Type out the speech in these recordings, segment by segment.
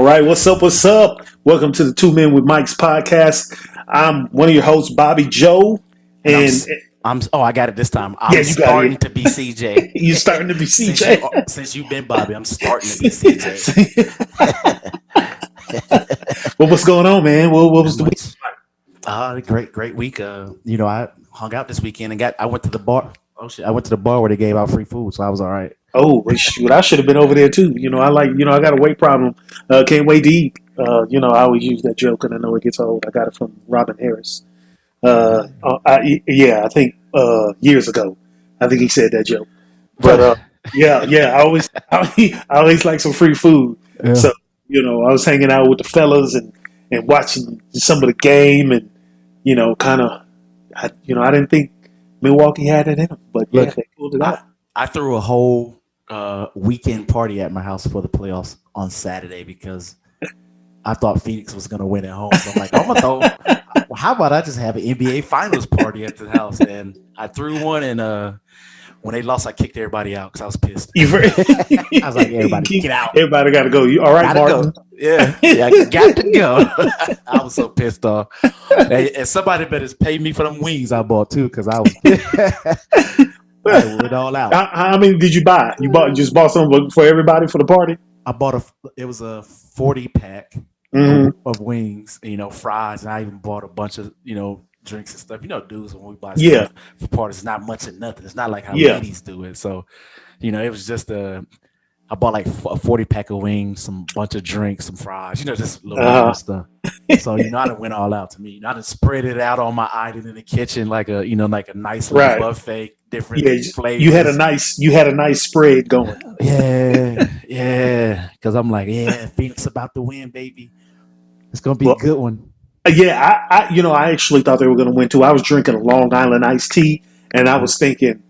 right, what's up? What's up? Welcome to the Two Men with Mike's podcast. I'm one of your hosts, Bobby Joe, And and I got it this time. yeah, I'm you got starting it. to be CJ. You're starting to be Since CJ. since you've been Bobby, I'm starting to be CJ. Well, what's going on, man? What was Not the week? much. Great week. I hung out this weekend and I went to the bar. Oh shit! I went to the bar where they gave out free food, so I was all right. Oh, well, shoot, I should have been over there too. I got a weight problem. Can't wait to eat. I always use that joke, and I know it gets old. I got it from Robin Harris. I think years ago. I think he said that joke. But yeah, I always like some free food. Yeah. So I was hanging out with the fellas and watching some of the game, and kind of, I didn't think Milwaukee had it in them, but yeah, Look, they pulled it out. I threw a whole weekend party at my house for the playoffs on Saturday because I thought Phoenix was going to win at home. So I'm like, I'm going to throw. Well, how about I just have an NBA Finals party at the house? And I threw one, and when they lost, I kicked everybody out because I was pissed. I was like, everybody, get out. Everybody got to go. You all right, Gotta Martin? go. Yeah, got to go. I was so pissed off. And somebody better pay me for them wings I bought too, because I was I went all out. How many did you buy? You just bought some for everybody for the party? I bought it was a 40-pack of wings, fries, and I even bought a bunch of, drinks and stuff. Dudes, when we buy stuff for parties, it's not much of nothing. It's not like how ladies do it. So, it was just I bought like a 40-pack of wings, some bunch of drinks, some fries, just little stuff. So, I done went all out to me. I done spread it out on my island in the kitchen like a nice little buffet, different flavors. You had a nice spread going. Yeah. Because I'm like, Phoenix about to win, baby. It's gonna be a good one. Yeah, I actually thought they were going to win too. I was drinking a Long Island iced tea, and I was thinking,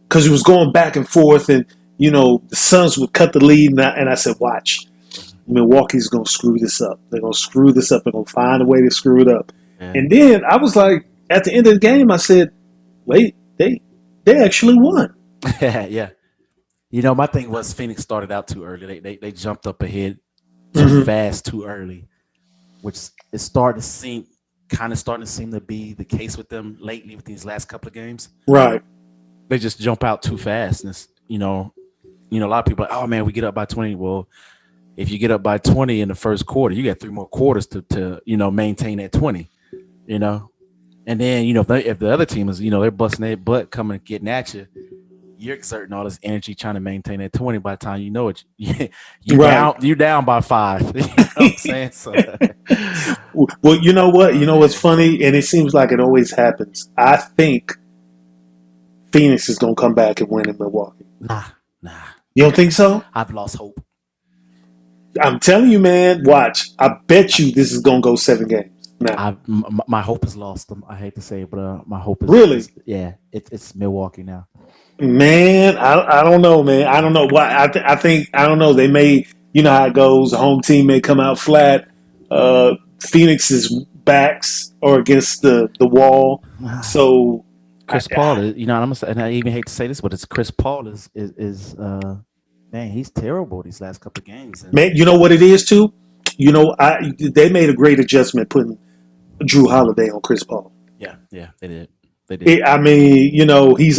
because it was going back and forth, and the Suns would cut the lead, and I said, watch, Milwaukee's going to screw this up. They're going to screw this up. They're going to find a way to screw it up. Yeah. And then I was like, at the end of the game, I said, wait, they actually won. Yeah. My thing was Phoenix started out too early. They jumped up ahead too fast, too early, which is starting to seem to be the case with them lately with these last couple of games. Right. They just jump out too fast. And a lot of people are like, oh man, we get up by 20. Well, if you get up by 20 in the first quarter, you got 3 more quarters to maintain that 20, and then, if the other team is, they're busting their butt coming getting at you, you're exerting all this energy trying to maintain that 20. By the time you know it, you're down by 5. You know what I'm saying? So, well, you know what? You know what's funny? And it seems like it always happens. I think Phoenix is going to come back and win in Milwaukee. Nah. You don't think so? I've lost hope. I'm telling you, man, watch. I bet you this is going to go 7 games. Now. My hope is lost. I hate to say it, but my hope is really. It's Milwaukee now. Man, I don't know, man. I don't know why. I think I don't know. They may, how it goes. The home team may come out flat. Phoenix's backs are against the wall. So Chris Paul is, and I even hate to say this, but it's Chris Paul is man, he's terrible these last couple of games. Man, you know what it is too. They made a great adjustment putting Drew Holiday on Chris Paul. Yeah, they did. He's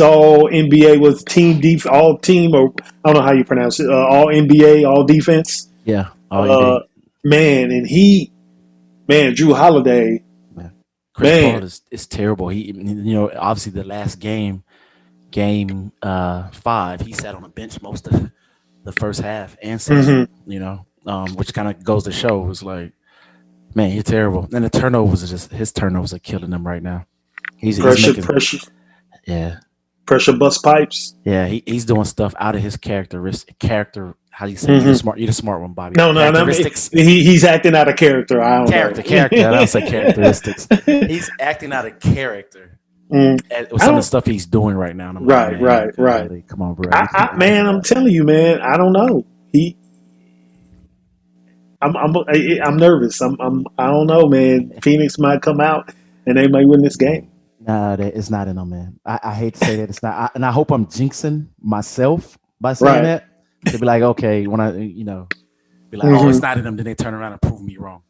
all NBA with team all team, or I don't know how you pronounce it. All NBA, all defense. Yeah. Man, and Drew Holiday. Chris Paul is terrible. He, obviously the last game 5, he sat on the bench most of the first half and second. Which kind of goes to show it's like, man, he's terrible. And his turnovers are killing him right now. He's pressure. Yeah. Pressure bust pipes. Yeah, he's doing stuff out of his character. How do you say you're the smart one, Bobby? No. He's acting out of character. I don't know. Character. I don't say characteristics. He's acting out of character with some of the stuff he's doing right now. Right. Really, come on, bro. I'm telling you, man. I don't know. I'm nervous. I don't know, man. Phoenix might come out and they might win this game. Nah, it's not in them, man. I hate to say that it's not, and I hope I'm jinxing myself by saying that. To be like, okay, when Be like, oh, it's not in them. Then they turn around and prove me wrong.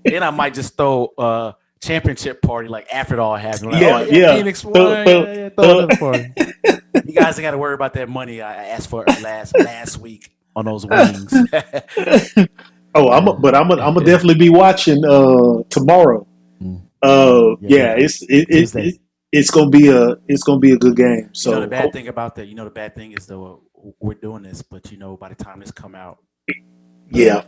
Then I might just throw a championship party like after it all happened. Like, Yeah, yeah. Phoenix won. Throw another party. You guys ain't got to worry about that money I asked for last week on those wings. I'm gonna definitely be watching tomorrow. Yeah, it's gonna be a good game. So the bad thing about that, the bad thing is though we're doing this, but by the time this come out, yeah,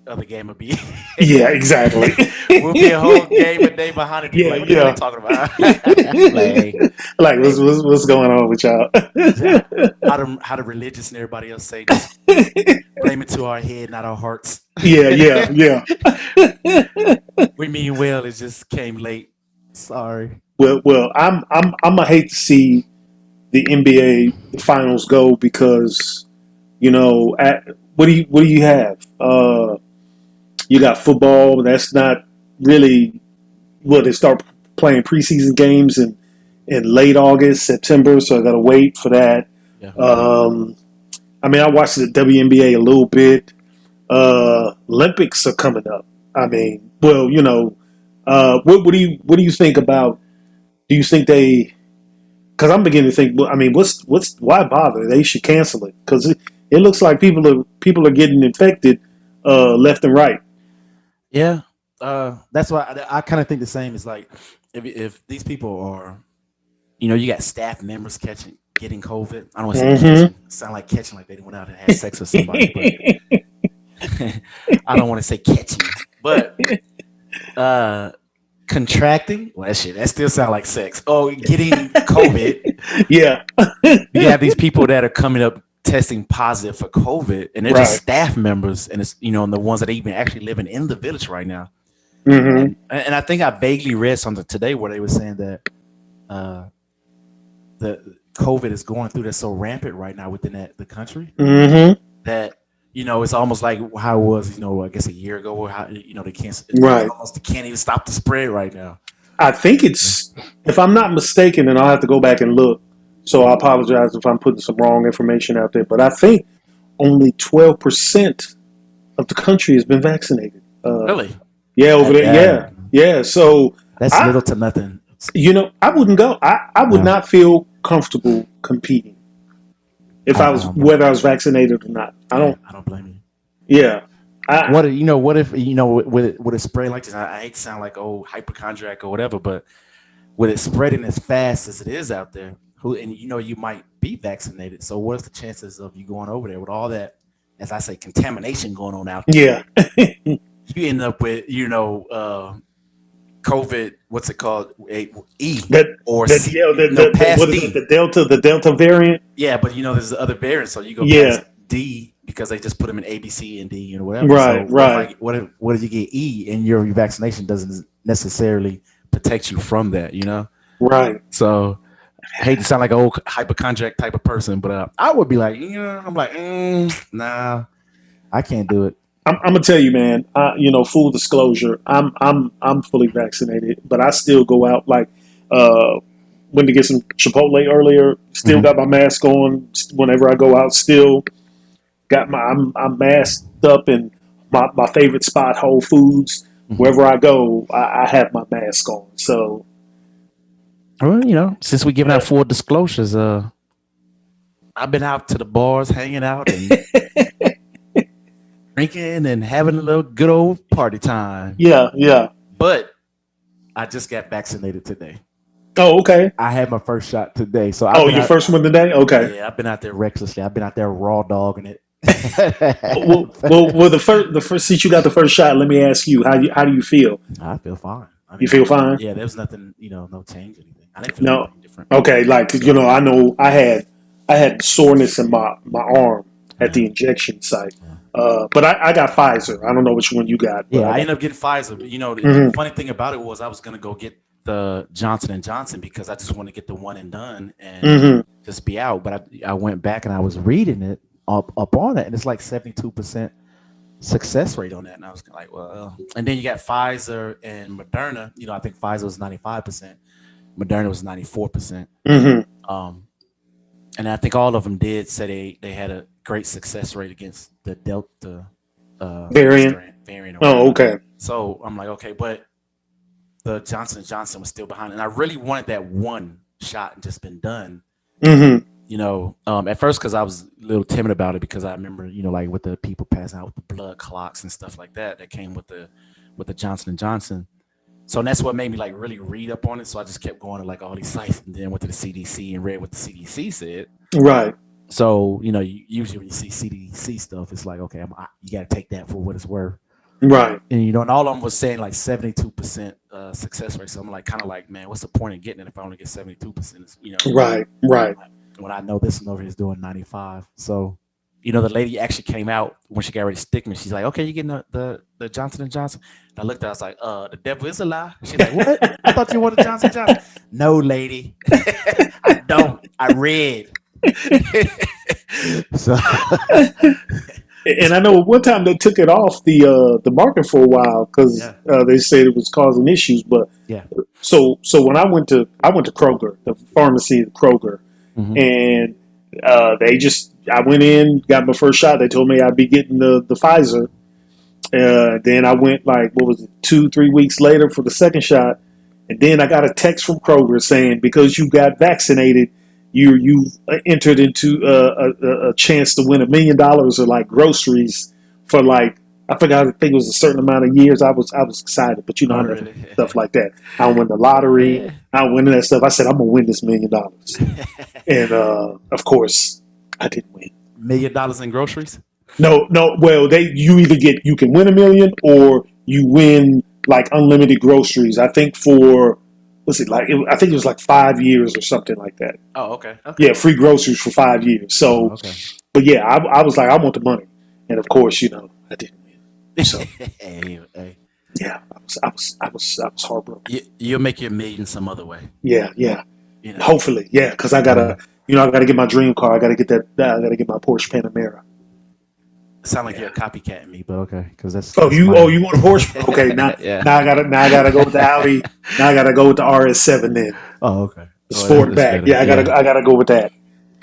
other game will be yeah, exactly. We'll be a whole game a day behind it. Yeah, like, what are they talking about? like what's going on with y'all? How the religious and everybody else say, just blame it to our head, not our hearts. Yeah. We mean well, it just came late. Sorry. Well, I'm gonna hate to see the NBA finals go because what do you have? You got football. That's not really they start playing preseason games in late August, September. So I got to wait for that. Yeah. I watched the WNBA a little bit. Olympics are coming up. What do you think about? Do you think they? Because I'm beginning to think. Why bother? They should cancel it because it looks like people are getting infected left and right. Yeah, that's why I kind of think the same. Is like if these people are, you got staff members getting COVID. I don't want to say sound like catching like they went out and had sex with somebody, but I don't want to say catching, but contracting. Well, that still sound like sex. Oh, getting COVID. Yeah, you have these people that are coming up testing positive for COVID, and they're just staff members, and it's and the ones that are even actually living in the village right now. And I think I vaguely read something today where they were saying that the COVID is going through that's so rampant right now within the country that it's almost like how it was I guess a year ago, or how they can't they can't even stop the spread right now. I think it's, if I'm not mistaken, and I'll have to go back and look. So I apologize if I'm putting some wrong information out there, but I think only 12% of the country has been vaccinated. Really? Yeah, over there. Yeah. So that's little to nothing. I wouldn't go. I would not feel comfortable competing whether I was vaccinated or not. I don't blame you. Yeah. What if with a spray like this? I hate to sound like hypochondriac or whatever, but with it spreading as fast as it is out there, you might be vaccinated. So what's the chances of you going over there with all that, as I say, contamination going on out there? Yeah. You end up with COVID. What's it called? E past D. The Delta variant. Yeah, but there's the other variants, so you go past D because they just put them in A, B, C, and D, whatever. Right. What if you get E and your vaccination doesn't necessarily protect you from that? Right. So I hate to sound like an old hypochondriac type of person, but I would be like, I'm like, nah, I can't do it. I'm gonna tell you, man. Full disclosure, I'm fully vaccinated, but I still go out. Like, went to get some Chipotle earlier. Still got my mask on whenever I go out. Still got I'm masked up in my favorite spot, Whole Foods. Wherever I go, I have my mask on. So, well, since we're giving out full disclosures, I've been out to the bars, hanging out and drinking and having a little good old party time. Yeah. But I just got vaccinated today. Oh, okay. I had my first shot today. So your first one today? Okay. Yeah, I've been out there recklessly. I've been out there raw dogging it. well, the first since you got the first shot, let me ask you, how do you feel? I feel fine. You feel fine? Yeah, there was nothing, no change or anything. I didn't feel anything different. Okay, like I know I had soreness in my arm at the injection site. But I got Pfizer. I don't know which one you got. Yeah, I ended up getting Pfizer. But, the funny thing about it was I was going to go get the Johnson & Johnson because I just want to get the one and done and just be out. But I went back and I was reading it up on it, and it's like 72% success rate on that. And I was like, well. And then you got Pfizer and Moderna. I think Pfizer was 95%. Moderna was 94%. And I think all of them did say they had a great success rate against the Delta Variant. variant or Oh, whatnot. okay. So I'm like, okay, but the Johnson and Johnson was still behind, and I really wanted that one shot and just been done. Mm-hmm. At first because I was a little timid about it because I remember, like with the people passing out with the blood clots and stuff like that came with the Johnson and Johnson. So that's what made me like really read up on it. So I just kept going to like all these sites and then went to the CDC and read what the CDC said. Right. So usually when you see CDC stuff, it's like, okay, you got to take that for what it's worth. Right. And and all of them was saying like 72% success rate. So I'm like, kind of like, man, what's the point in getting it if I only get 72%? Right. Right. When I know this one over here is doing 95. So, the lady actually came out when she got ready to stick me. She's like, okay, you getting the Johnson and Johnson? And I looked at her, I was like, the devil is a lie. She's like, what? I thought you wanted Johnson Johnson. No, lady. I don't. I read. So And I know one time they took it off the market for a while because they said it was causing issues. But so when I went to Kroger, the pharmacy at Kroger, and I went in, got my first shot. They told me I'd be getting the Pfizer. Then I went like 2-3 weeks later for the second shot, and then I got a text from Kroger saying because you got vaccinated, you entered into a chance to win $1 million or like groceries for like I think it was a certain amount of years. I was excited, but I never did stuff like that. I don't win the lottery. I don't win that stuff. I said I'm gonna win this $1 million, and of course I didn't win. $1 million in groceries? No. Well, you can win $1 million or you win like unlimited groceries. I think for. I think it was like 5 years or something like that. Oh, okay. Yeah, free groceries for 5 years. So, but yeah, I was like, I want the money, and of course, I didn't win. So, yeah, I was heartbroken. You'll make your $1 million some other way. Yeah. Hopefully, yeah, because I gotta get my dream car. I gotta get that. I gotta get my Porsche Panamera. Sound like you're a copycat me, but okay, because that's. You want a Porsche? Okay, now I gotta go with the Audi. Now I gotta go with the RS7 then. Oh, okay. The Sportback. Yeah, I gotta go with that.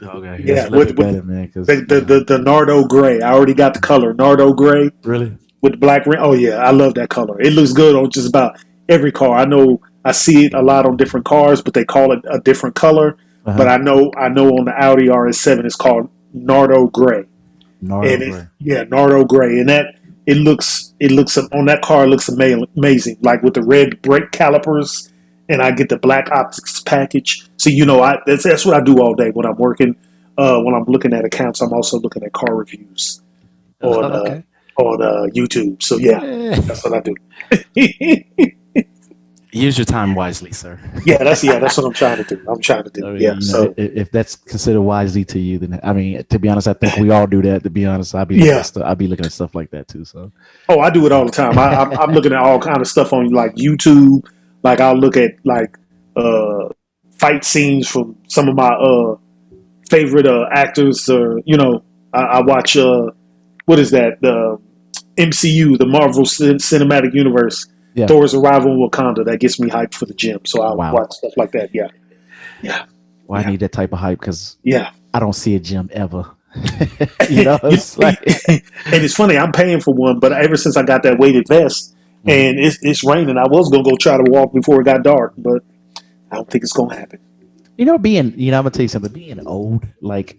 Okay. Yeah, with better, man. The Nardo gray. I already got the color Nardo gray. Really? With the black ring. Oh yeah, I love that color. It looks good on just about every car. I know I see it a lot on different cars, but they call it a different color. But I know on the Audi RS7 it's called Nardo gray. Nardo gray, and that it looks on that car. It looks amazing, like with the red brake calipers, and I get the black optics package. So that's what I do all day when I'm working. When I'm looking at accounts, I'm also looking at car reviews on YouTube. So that's what I do. Use your time wisely, sir. That's what I'm trying to do. If that's considered wisely to you, then to be honest, I think we all do that. To be honest, I'll be looking at stuff like that too. So, I do it all the time. I'm looking at all kind of stuff on like YouTube. Like I'll look at like fight scenes from some of my favorite actors. I watch what is that? The MCU, the Marvel Cinematic Universe. Yeah. Thor's arrival in Wakanda. That gets me hyped for the gym. So I'll watch stuff like that. Yeah. Well, I need that type of hype because I don't see a gym ever. It's like, and it's funny. I'm paying for one, but ever since I got that weighted vest and it's raining, I was gonna go try to walk before it got dark, but I don't think it's gonna happen. I'm gonna tell you something. Being old, like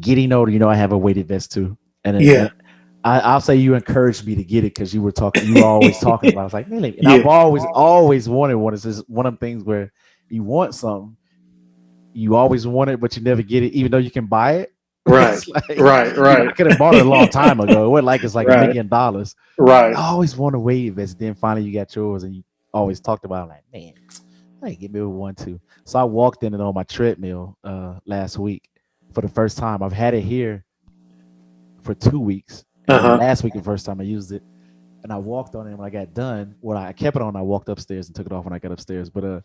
getting older, I have a weighted vest too, and I'll say you encouraged me to get it because you were always talking about it. I was like, man, and I've always wanted one. It's just one of the things where you want something, you always want it, but you never get it, even though you can buy it. Right. Right. I could have bought it a long time ago. It wasn't like it's like $1 million. Right. I always want a weighted vest. Then finally you got yours and you always talked about it. Like, man, I can get me one too. So I walked in it on my treadmill last week for the first time. I've had it here for 2 weeks. Last week, the first time I used it, and I walked on it. And when I got done, I kept it on. I walked upstairs and took it off when I got upstairs. But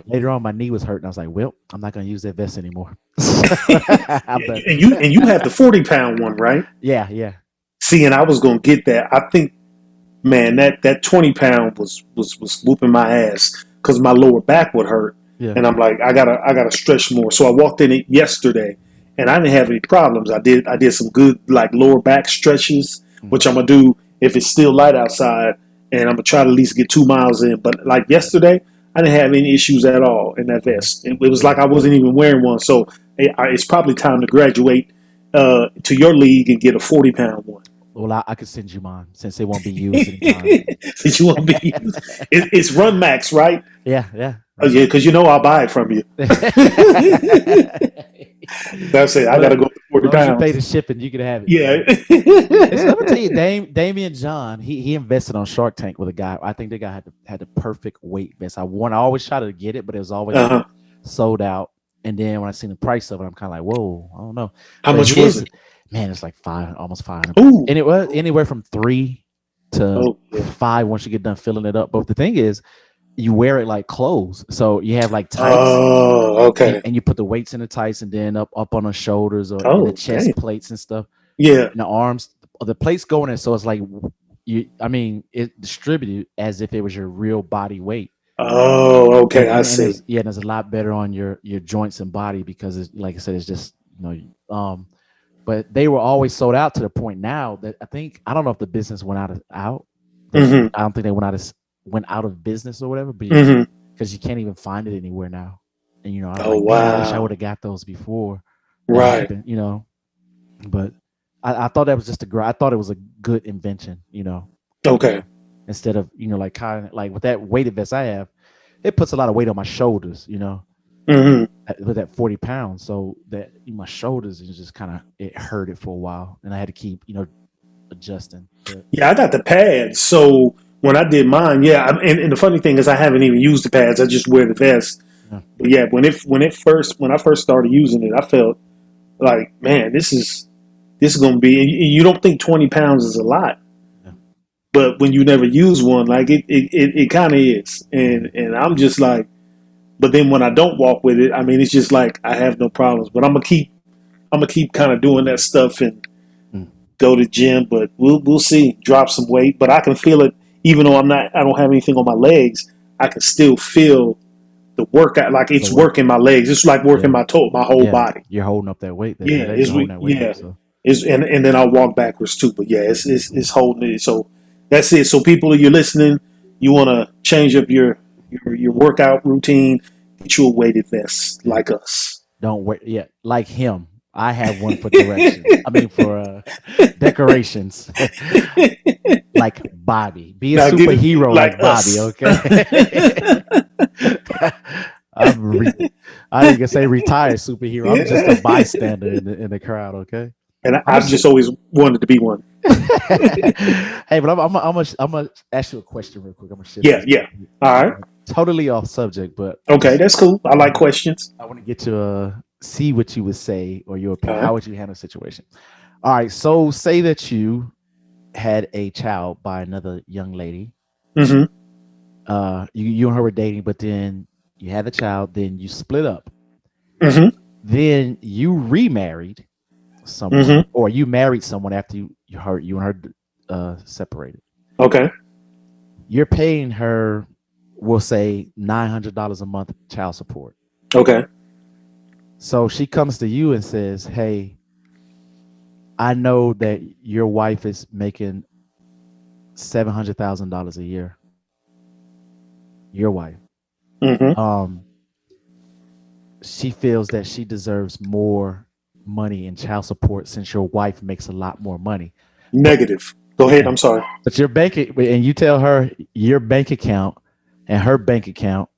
later on, my knee was hurting. I was like, "Well, I'm not going to use that vest anymore." and you have the 40-pound one, right? Yeah. See, and I was going to get that. I think, man, that 20-pound was whooping my ass because my lower back would hurt, and I'm like, I gotta stretch more. So I walked in it yesterday. and I didn't have any problems. I did some good like lower back stretches, Mm-hmm. which I'm gonna do if it's still light outside, and I'm gonna try to at least get 2 miles in. But like yesterday, I didn't have any issues at all in that Mm-hmm. vest. It was Yeah. like I wasn't even wearing one. So it's probably time to graduate to your league and get a 40-pound one. Well, I could send you mine since it won't be used anytime. Since you want to be, it's Run Max, right? Yeah, yeah. Oh Run yeah, back. because I'll buy it from you. That's it. I Well, gotta go as to 40 long as you pay the pounds. shipping, you can have it, Yeah. man. Listen, let me tell you, Damian John, he invested on Shark Tank with a guy. I think the guy had the perfect weight vest. I always try to get it, but it was always like Uh-huh. sold out. And then when I seen the price of it, I'm kind of like, whoa, I don't know. How But much was his, it? man, it's like almost 500, Ooh. and it was anywhere from 3 to Oh yeah. 5 once you get done filling it up. But the thing is, you wear it like clothes, so you have like tights, Oh, okay. and you put the weights in the tights, and then up on the shoulders or in the Oh, chest dang. plates and stuff, Yeah. and the arms. The plates go in it, so it's like you. I mean, it distributed as if it was your real body weight, Oh, okay. I and see. it's yeah, and it's a lot better on your joints and body because it's like I said, it's just but they were always sold out to the point now that I don't know if the business went out. Mm-hmm. I don't think they went out of business or whatever, but Mm-hmm. because you can't even find it anywhere now. And I was Oh like, man, I wish I would wow. have got those before that Right. happened. But I thought that was I thought it was a good invention. Okay. Instead of like kind of like with that weighted vest I have, it puts a lot of weight on my shoulders. Mm-hmm. With that 40 pounds, so that my shoulders is just kind of it hurt it for a while, and I had to keep adjusting. But Yeah, I got the pads. So when I did mine, yeah, and the funny thing is I haven't even used the pads. I just wear the vest. yeah, But yeah, when I first started using it, I felt like, man, this is gonna be. You don't think 20 pounds is a lot, yeah, but when you never use one, like it kind of is. mhm, And I'm just like, but then when I don't walk with it, I mean, it's just like I have no problems. But I'm gonna keep kind of doing that stuff and mm, go to gym. But we'll see. Drop some weight, but I can feel it even though I don't have anything on my legs. I can still feel the workout, like the it's weight. working my legs. It's like working Yeah, my whole yeah, body. you're holding up that weight. Your Yeah, legs are holding that weight up. yeah, So and then I'll walk backwards too. But yeah, it's exactly. holding it. So that's it. So people, you're listening, you want to change up your workout routine, get you a weighted vest Yeah, like us. don't wait. Yeah, like him. I have one for direction. I mean for decorations. Like Bobby. Be a Now get it superhero like like Bobby, us. okay? I'm re- I didn't even say retired superhero. I'm just a bystander in the crowd, okay? And I'm I've gonna just always wanted to be one. hey, but I'm gonna ask you a question real quick. I'm gonna shift Yeah, this yeah. All right. totally off subject, but Okay, that's cool. I like questions. I want to get to see what you would say or your All opinion. right. How would you handle a situation? All right, so say that you had a child by another young lady. Mm-hmm. You and her were dating, but then you had the child, then you split up, Mm-hmm. then you remarried someone, Mm-hmm. or you married someone after you and her separated. Okay. You're paying her, we'll say $900 a month child support. Okay. So she comes to you and says, "Hey, I know that your wife is making $700,000 a year. Your wife. Mm-hmm. Um, she feels that she deserves more money in child support since your wife makes a lot more money. But Negative. Go ahead. yeah, I'm sorry. but and you tell her your bank account and her bank account,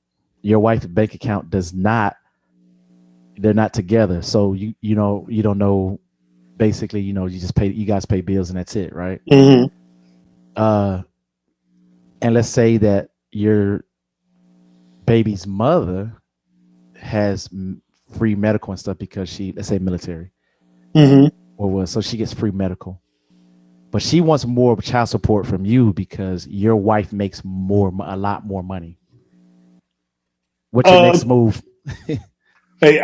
your wife's bank account does not. They're not together. So you don't know. Basically, you guys pay bills and that's it, right? Mm-hmm. Uh, and let's say that your baby's mother has free medical and stuff because let's say military Mm-hmm. or was, so she gets free medical, but she wants more child support from you because your wife makes a lot more money. What's your next Um, move? Hey,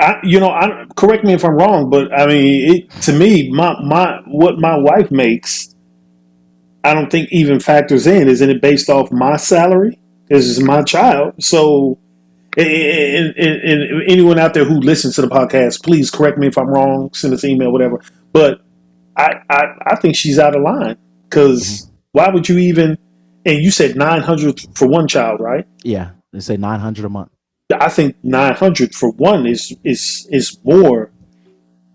correct me if I'm wrong, but I mean, to me, my what my wife makes, I don't think even factors in. Isn't it based off my salary? This is my child, so and anyone out there who listens to the podcast, please correct me if I'm wrong. Send us an email, whatever. But I think she's out of line because why would you even? And you said 900 for one child, right? Yeah, they say 900 a month. I think 900 for one is more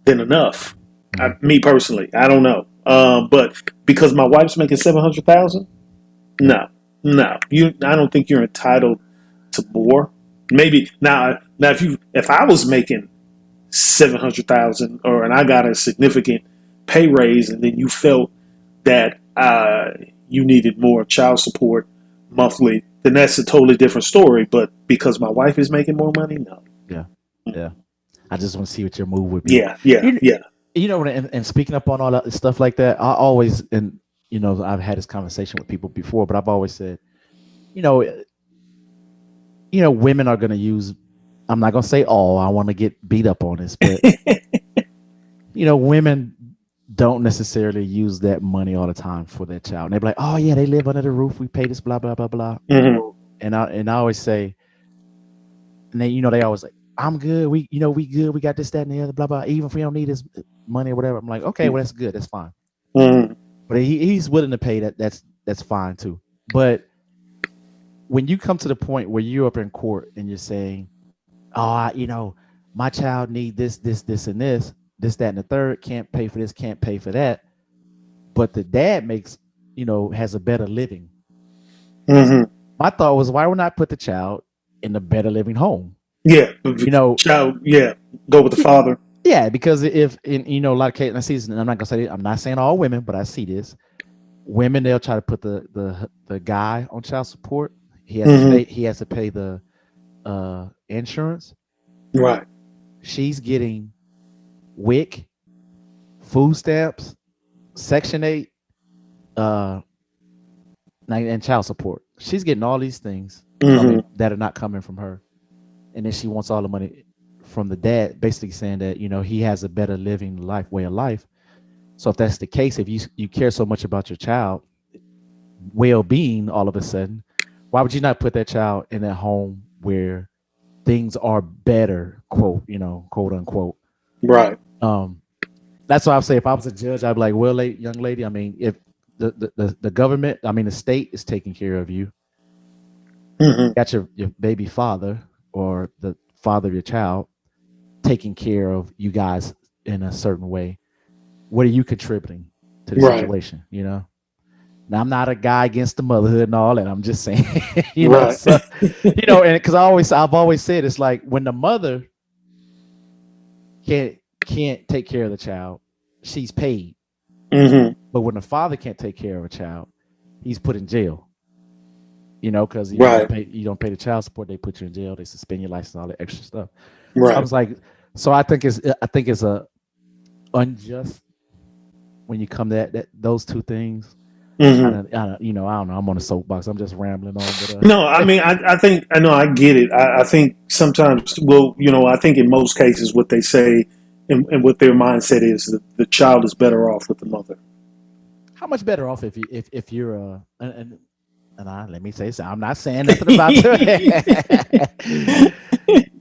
than enough. Me personally, I don't know, but because my wife's making 700,000, no, no, I don't think you're entitled to more. Maybe now if I was making 700,000 and I got a significant pay raise, and then you felt that you needed more child support monthly, then that's a totally different story. But because my wife is making more money, no. Yeah, yeah. I just want to see what your move would be. Yeah. You know, and speaking up on all that stuff like that, I always, and you know, I've had this conversation with people before, but I've always said, you know, women are going to use. I'm not going to say all. I want to get beat up on this, but women don't necessarily use that money all the time for their child. And they're like, oh yeah, they live under the roof. We pay this, blah blah blah blah. And I always say, and they always like, I'm good. We good. We got this, that, and the other, blah blah. Even if we don't need this money or whatever, I'm like, okay, well that's good. That's fine. But he's willing to pay that. That's fine too. But when you come to the point where you're up in court and you're saying, oh, my child need this, and this, that, and the third, can't pay for this, can't pay for that, but the dad makes, has a better living. My thought was, why would not put the child in a better living home? Yeah, child. Yeah, go with the father. Yeah, because if in a lot of cases, I see this, and I'm not gonna say I'm not saying all women, but I see this. Women, they'll try to put the guy on child support. He has to pay the insurance. Right. She's getting WIC, food stamps, Section 8, and child support. She's getting all these things that are not coming from her. And then she wants all the money from the dad, basically saying that, he has a better living way of life. So if that's the case, if you care so much about your child well-being all of a sudden, why would you not put that child in a home where things are better, quote unquote. Right. That's why I say if I was a judge, I'd be like, well, young lady, I mean, if the government, I mean, the state is taking care of you, got your baby father or the father of your child taking care of you guys in a certain way, what are you contributing to the situation? Now I'm not a guy against the motherhood and all that. I'm just saying, so, and because I've always said, it's like when the mother can't take care of the child, she's paid. But when the father can't take care of a child, he's put in jail. Because you don't pay the child support, they put you in jail, they suspend your license, all that extra stuff. Right. So I was like, I think it's a unjust when you come to that those two things. I don't know. I'm on a soapbox. I'm just rambling on. But, no, I mean, I think I know. I get it. I think sometimes, I think in most cases, what they say and what their mindset is that the child is better off with the mother. How much better off if you're let me say so. I'm not saying nothing about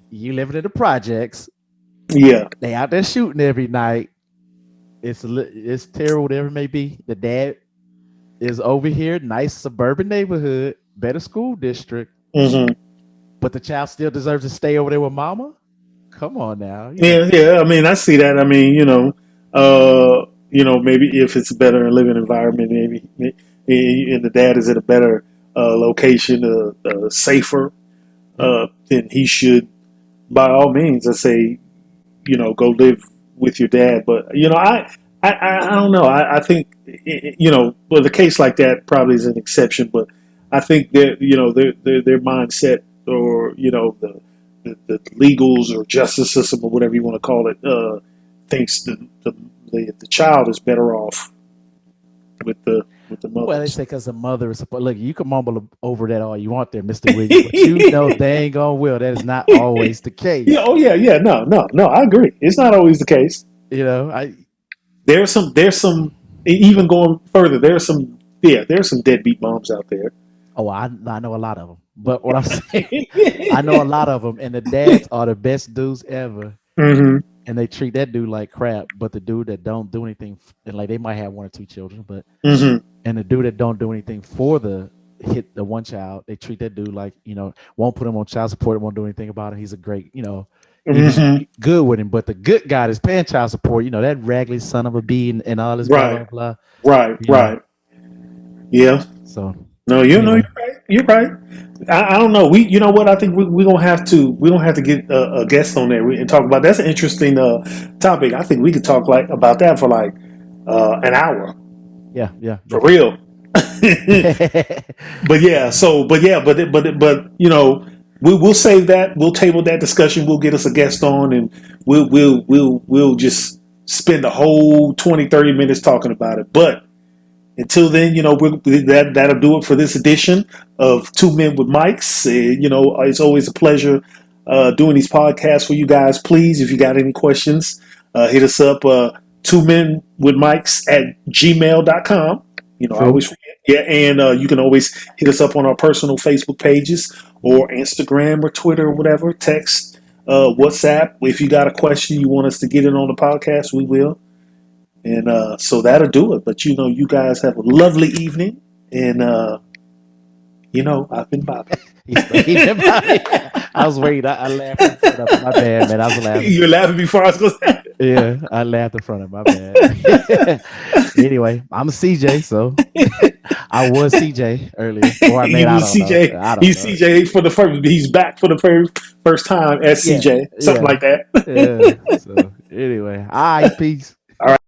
you living in the projects. Yeah, they out there shooting every night. It's terrible, whatever it may be. The dad is over here, nice suburban neighborhood, better school district, but the child still deserves to stay over there with mama. Come on now. Yeah. I mean, I see that. I mean, maybe if it's a better living environment, maybe, and the dad is at a better location, safer, then he should, by all means, I say, go live with your dad. But I don't know. I think the case like that probably is an exception, but I think that their mindset or the legals or justice system or whatever you want to call it thinks the child is better off with the mother. Well, they say because the mother is supposed. Look, you can mumble over that all you want there, Mr. Williams, but they ain't gonna will. That is not always the case. Yeah. Oh yeah. No. I agree. It's not always the case. There's some even going further. There's some deadbeat moms out there. Oh, I know a lot of them, but what I'm saying, I know a lot of them, and the dads are the best dudes ever, Mm-hmm. and they treat that dude like crap. But the dude that don't do anything, and like they might have one or two children, but Mm-hmm. and the dude that don't do anything for the one child, they treat that dude like won't put him on child support, won't do anything about it. He's a great, even Mm-hmm. good with him. But the good guy that's paying child support, that raggedy son of a bee and all this blah Right. blah blah, Right. you know. Right. Yeah. So No, you know, anyway, you're right. You're right. I don't know. You know what? I think we're gonna have to. We're gonna have to get a guest on there and talk about. That's an interesting topic. I think we could talk like about that for like an hour yeah, yeah, for definitely. real. But yeah, but we'll save that. We'll table that discussion. We'll get us a guest on, and we'll just spend the whole 20-30 minutes talking about it. But until then, that'll do it for this edition of Two Men with Mics. It's always a pleasure doing these podcasts for you guys. Please, if you got any questions, hit us up, two men with mics at gmail.com. I True. always forget. Yeah, and you can always hit us up on our personal Facebook pages or Instagram or Twitter or whatever. Text, WhatsApp. If you got a question you want us to get in on the podcast, we will. And so that'll do it. But you guys have a lovely evening. And I've been Bobby. He's I was waiting. I laughed in front of him. My bad, man. I was laughing. You're laughing before I was going to say. Yeah, I laughed in front of him. My bad. Anyway, I'm a CJ, so I was CJ earlier. Or I He mean, I was don't know. CJ. I don't He's know. CJ for the first. He's back for the first time as Yeah, CJ. Something yeah, like that. yeah. So anyway, all right, peace. All right.